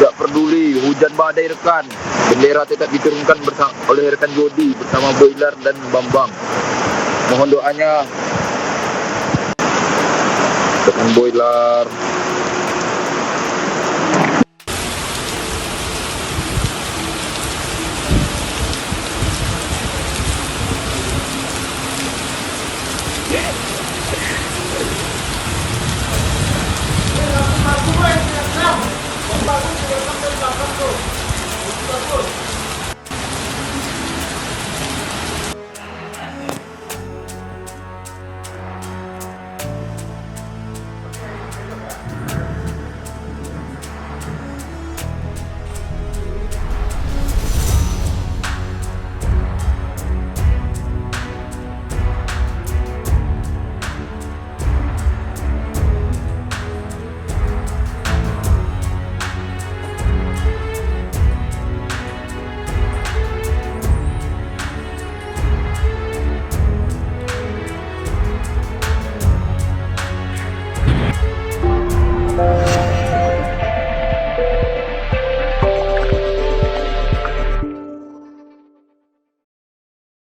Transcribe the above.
Tidak peduli hujan badai rekan, bendera tetap diturunkan oleh rekan Jody bersama Boiler dan Bambang. Mohon doanya rekan Boiler. Bangun,